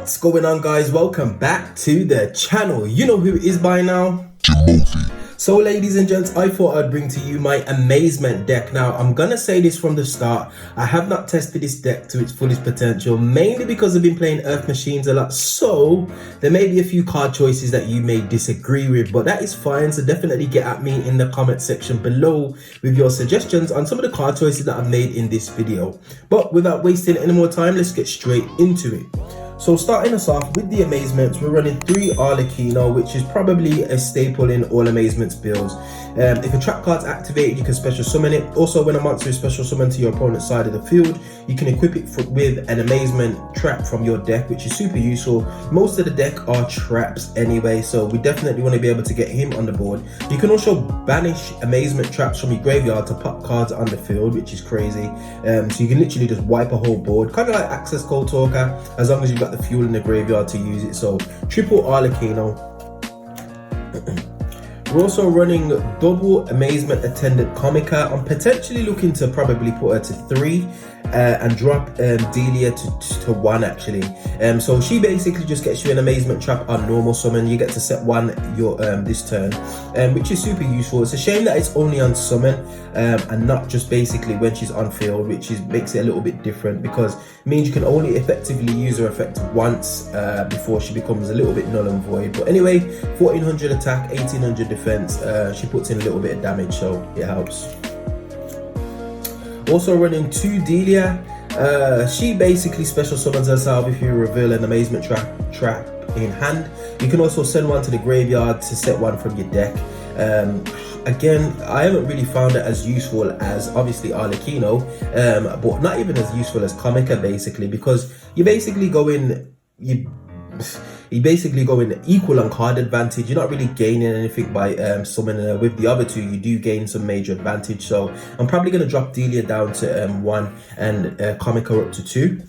What's going on, guys? Welcome back to the channel. You know who it is by now, Jimothy. So ladies and gents, I thought I'd bring to you my Amazement deck. Now I'm gonna say this from the start, I have not tested this deck to its fullest potential, mainly because I've been playing Earth Machines a lot, so there may be a few card choices that you may disagree with, but that is fine. So definitely get at me in the comment section below with your suggestions on some of the card choices that I've made in this video. But without wasting any more time, let's get straight into it. So starting us off with the Amazements, we're running 3 Arlecchino, which is probably a staple in all Amazements builds. If a trap card's activated, you can special summon it. Also, when a monster is special summoned to your opponent's side of the field, you can equip it with an Amazement trap from your deck, which is super useful. Most of the deck are traps anyway, so we definitely want to be able to get him on the board. You can also banish Amazement traps from your graveyard to pop cards on the field, which is crazy. So you can literally just wipe a whole board, kind of like Access Code Talker, as long as you've got the fuel in the graveyard to use it. So triple Arlecchino. We're also running double Amazement Attendant Comica. I'm potentially looking to probably put her to 3 and drop Delia to 1 actually. So she basically just gets you an Amazement trap on normal summon. You get to set 1 your this turn, which is super useful. It's a shame that it's only on summon and not just basically when she's on field, which makes it a little bit different, because it means you can only effectively use her effect once before she becomes a little bit null and void. But anyway, 1400 attack, 1800 defense. She puts in a little bit of damage, so it helps. Also running 2 Delia. She basically special summons herself if you reveal an Amazement trap in hand. You can also send 1 to the graveyard to set 1 from your deck. Again, I haven't really found it as useful as obviously Arlecchino, but not even as useful as Comica basically, because you basically go in equal on card advantage. You're not really gaining anything by summoning her. With the other 2, you do gain some major advantage. So I'm probably going to drop Delia down to 1 and Comica up to 2.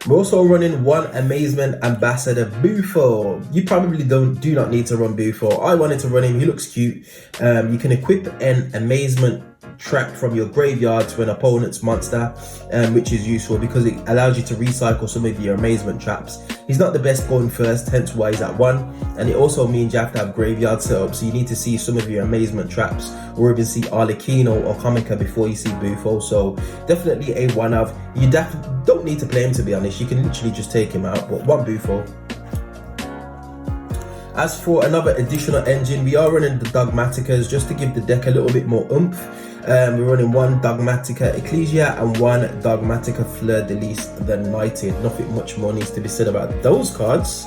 We're also running 1 Amazement Ambassador Bufo. You probably do not need to run Bufo. I wanted to run him. He looks cute. You can equip an Amazement trap from your graveyard to an opponent's monster, which is useful because it allows you to recycle some of your Amazement traps. He's not the best going first, hence why he's at 1, and it also means you have to have graveyard set up, so you need to see some of your Amazement traps or even see Arlecchino or Comica before you see Bufo. So definitely a 1 of. You don't need to play him, to be honest. You can literally just take him out, but 1 Bufo. As for another additional engine, we are running the Dogmaticas just to give the deck a little bit more oomph. We're running 1 Dogmatica Ecclesia and 1 Dogmatica Fleur de Lis the Knighted. Nothing much more needs to be said about those cards.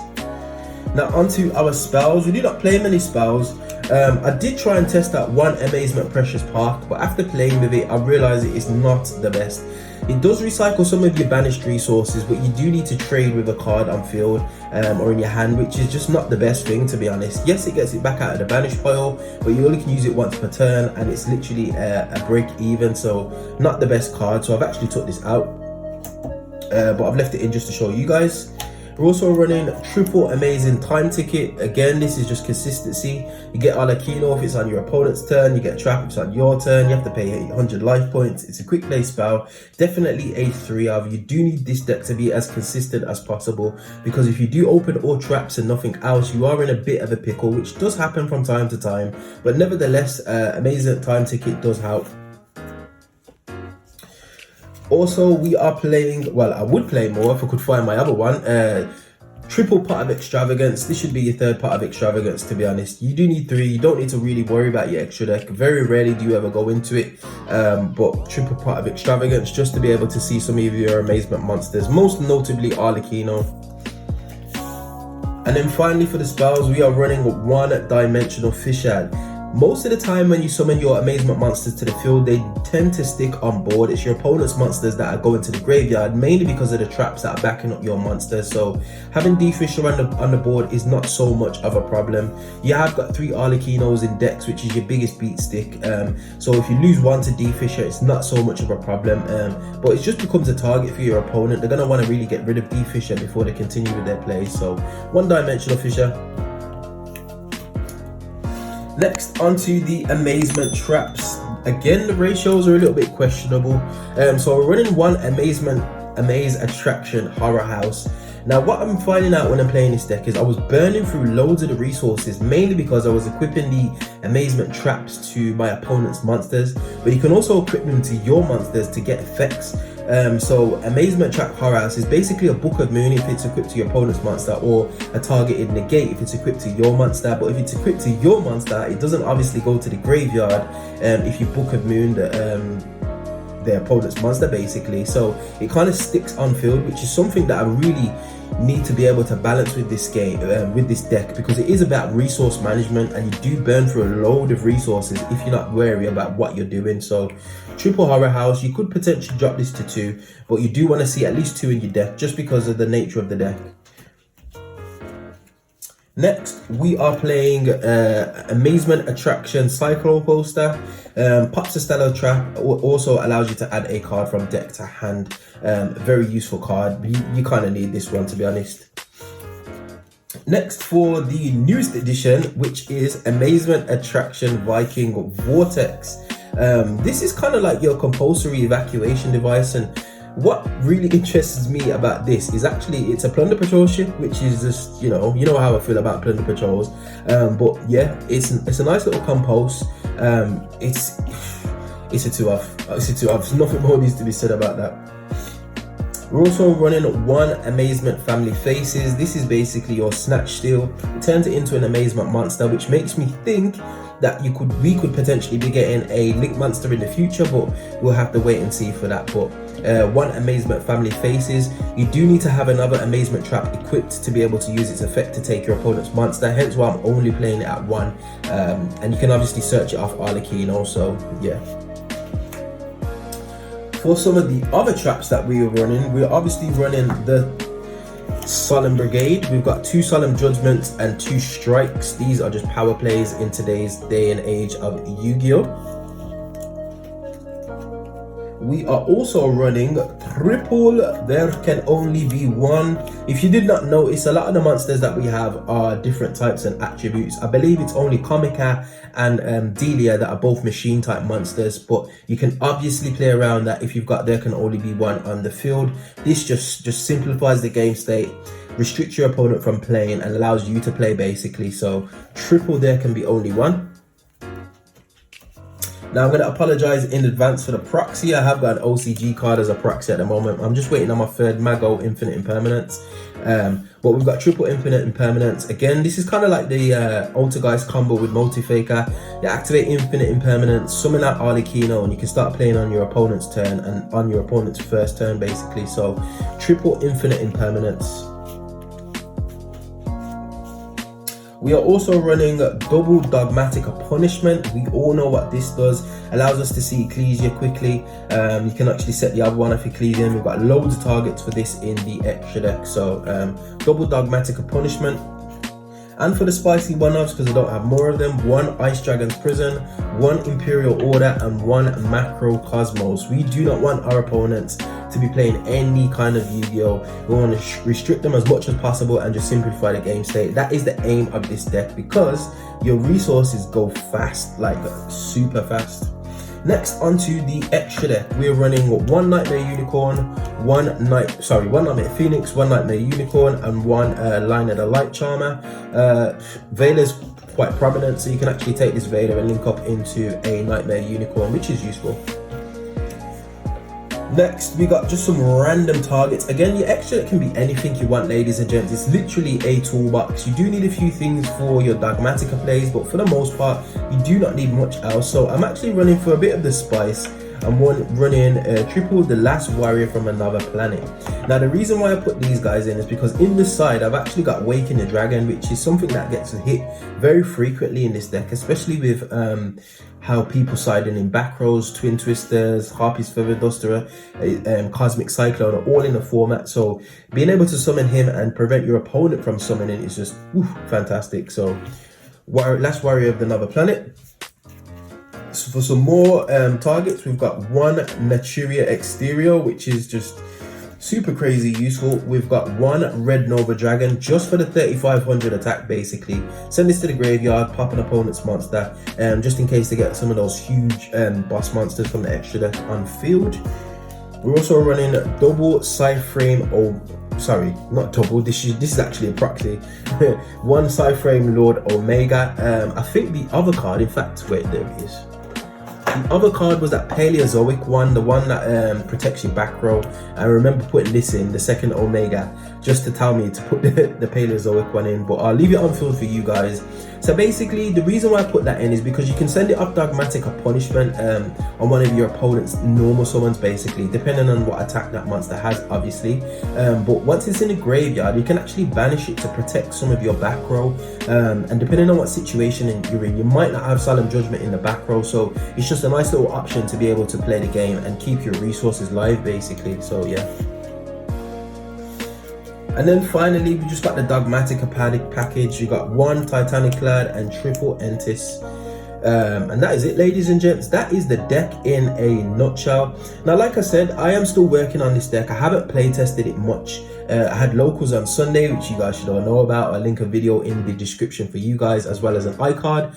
Now onto our spells. We do not play many spells. I did try and test that 1 Amazement Precious Park, but after playing with it, I realized it is not the best. It does recycle some of your banished resources, but you do need to trade with a card on field or in your hand, which is just not the best thing, to be honest. Yes, it gets it back out of the banished pile, but you only can use it once per turn, and it's literally a break even, so not the best card. So I've actually took this out, but I've left it in just to show you guys. We're also running triple Amazing Time Ticket. Again, this is just consistency. You get Arlecchino if it's on your opponent's turn. You get Trap if it's on your turn. You have to pay 800 life points. It's a quick play spell. Definitely a 3 of. You do need this deck to be as consistent as possible, because if you do open all traps and nothing else, you are in a bit of a pickle, which does happen from time to time. But nevertheless, Amazing Time Ticket does help. Also, we are playing, well, I would play more if I could find my other one, triple Pot of Extravagance. This should be your 3rd Pot of Extravagance, to be honest. You do need 3. You don't need to really worry about your extra deck. Very rarely do you ever go into it, but triple Pot of Extravagance just to be able to see some of your Amazement monsters, most notably Arlecchino. And then finally for the spells, we are running 1 Dimensional Fishad. Most of the time when you summon your Amazement monsters to the field, they tend to stick on board. It's your opponent's monsters that are going to the graveyard, mainly because of the traps that are backing up your monsters. So having D-Fisher on the board is not so much of a problem. You have got 3 Arlecchinos in decks, which is your biggest beat stick. So if you lose 1 to D-Fisher, it's not so much of a problem. But it just becomes a target for your opponent. They're going to want to really get rid of D-Fisher before they continue with their play. So 1 Dimensional Fisher. Next, onto the Amazement traps. Again, the ratios are a little bit questionable. So we're running 1 Amazement Amaze Attraction Horror House. Now what I'm finding out when I'm playing this deck is I was burning through loads of the resources, mainly because I was equipping the Amazement traps to my opponent's monsters, but you can also equip them to your monsters to get effects. So Amazement Trap Horror House is basically a Book of Moon if it's equipped to your opponent's monster, or a targeted negate if it's equipped to your monster. But if it's equipped to your monster, it doesn't obviously go to the graveyard if you Book of Moon their opponent's monster, basically. So it kind of sticks on field, which is something that I really need to be able to balance with this game, with this deck, because it is about resource management, and you do burn through a load of resources if you're not wary about what you're doing. So triple Horror House, you could potentially drop this to 2, but you do want to see at least 2 in your deck just because of the nature of the deck. Next, we are playing Amazement Attraction Cyclo Poster. Pops a Stellar Trap, also allows you to add a card from deck to hand. Very useful card. You kind of need this one, to be honest. Next, for the newest edition, which is Amazement Attraction Viking Vortex. This is kind of like your compulsory evacuation device, and what really interests me about this is actually it's a plunder patrol ship, which is just, you know how I feel about plunder patrols. But yeah, it's a nice little compulse. It's a 2 off. It's a 2 off. Nothing more needs to be said about that. We're also running 1 Amazement Family Faces. This is basically your Snatch Steal. It turns it into an Amazement monster, which makes me think that we could potentially be getting a Link monster in the future, but we'll have to wait and see for that. But 1 Amazement Family Faces. You do need to have another Amazement Trap equipped to be able to use its effect to take your opponent's monster, hence why I'm only playing it at 1. And you can obviously search it off Arlequino, so yeah. For some of the other traps that we are running, we're obviously running the Solemn Brigade. We've got 2 Solemn Judgments and 2 Strikes. These are just power plays in today's day and age of Yu-Gi-Oh! We are also running triple There Can Only Be One. If you did not notice, a lot of the monsters that we have are different types and attributes. I believe it's only Comica and Delia that are both machine type monsters, but you can obviously play around that if you've got There Can Only Be One on the field. This just simplifies the game state, restricts your opponent from playing, and allows you to play, basically. So triple There Can Be Only One. Now I'm going to apologize in advance for the proxy. I have got an OCG card as a proxy at the moment. I'm just waiting on my 3rd Mago Infinite Impermanence. But we've got triple Infinite Impermanence. Again, this is kind of like the Altergeist combo with Multi-Faker. You activate Infinite Impermanence, summon out Arlequino, and you can start playing on your opponent's turn and on your opponent's first turn, basically. So triple Infinite Impermanence. We are also running double Dogmatic Punishment. We all know what this does. Allows us to see Ecclesia quickly. You can actually set the other one off Ecclesia. We've got loads of targets for this in the extra deck. So double Dogmatic Punishment. And for the spicy one-offs, because I don't have more of them, 1 Ice Dragon's Prison, 1 Imperial Order, and 1 Macro Cosmos. We do not want our opponents to be playing any kind of Yu-Gi-Oh! We want to restrict them as much as possible and just simplify the game state. That is the aim of this deck, because your resources go fast, like super fast. Next, onto the extra deck, we're running 1 Nightmare Unicorn, 1 Nightmare Phoenix, 1 Nightmare Unicorn, and 1 Line of the Light Charmer. Veiler's quite prominent, so you can actually take this Veiler and link up into a Nightmare Unicorn, which is useful. Next, we got just some random targets. Again, your extra deck can be anything you want, ladies and gents. It's literally a toolbox. You do need a few things for your Dogmatica plays, but for the most part, you do not need much else. So I'm actually running for a bit of the spice. I'm running triple The Last Warrior from Another Planet. Now, the reason why I put these guys in is because in the side, I've actually got Waking the Dragon, which is something that gets hit very frequently in this deck, especially with how people siding in back rows, Twin Twisters, Harpy's Feather Duster, Cosmic Cyclone are all in the format. So being able to summon him and prevent your opponent from summoning is just fantastic. So Last Warrior of Another Planet. So for some more targets, we've got 1 Naturia Exterior, which is just super crazy useful. We've got 1 Red Nova Dragon, just for the 3500 attack, basically. Send this to the graveyard, pop an opponent's monster, just in case they get some of those huge boss monsters from the extra deck on field. We're also running double side frame, or sorry, not double, this is actually a proxy. One side frame Lord Omega. I think the other card, in fact, wait, there it is. The other card was that Paleozoic one, the one that protects your back row. I remember putting this in, the second Omega, just to tell me to put the Paleozoic one in, but I'll leave it unfilled for you guys. So basically, the reason why I put that in is because you can send it off Dogmatic or Punishment on one of your opponent's normal summons, basically, depending on what attack that monster has, obviously. But once it's in the graveyard, you can actually banish it to protect some of your back row. And depending on what situation you're in, you might not have Solemn Judgment in the back row, so it's just a nice little option to be able to play the game and keep your resources live, basically. So yeah. And then finally, we just got the Dogmatica package. You got one Titanic Clad and triple Entis. And that is it, ladies and gents. That is the deck in a nutshell. Now, like I said, I am still working on this deck. I haven't play tested it much. I had locals on Sunday, which you guys should all know about. I'll link a video in the description for you guys, as well as an iCard.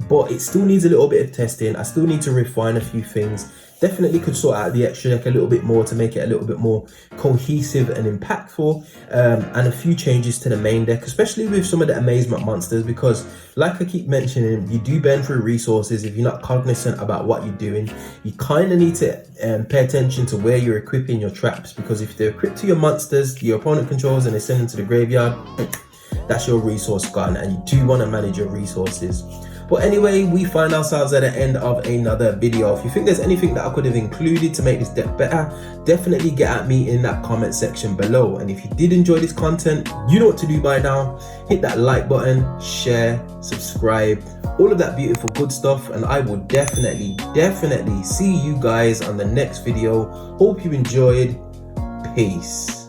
But it still needs a little bit of testing. I still need to refine a few things. Definitely could sort out the extra deck a little bit more to make it a little bit more cohesive and impactful, and a few changes to the main deck, especially with some of the Amazement monsters, because like I keep mentioning, you do burn through resources if you're not cognizant about what you're doing. You kind of need to pay attention to where you're equipping your traps, because if they're equipped to your monsters your opponent controls and they send them to the graveyard, that's your resource gone, and you do want to manage your resources. But anyway, we find ourselves at the end of another video. If you think there's anything that I could have included to make this deck better, definitely get at me in that comment section below. And if you did enjoy this content, you know what to do by now. Hit that like button, share, subscribe, all of that beautiful good stuff. And I will definitely see you guys on the next video. Hope you enjoyed. Peace.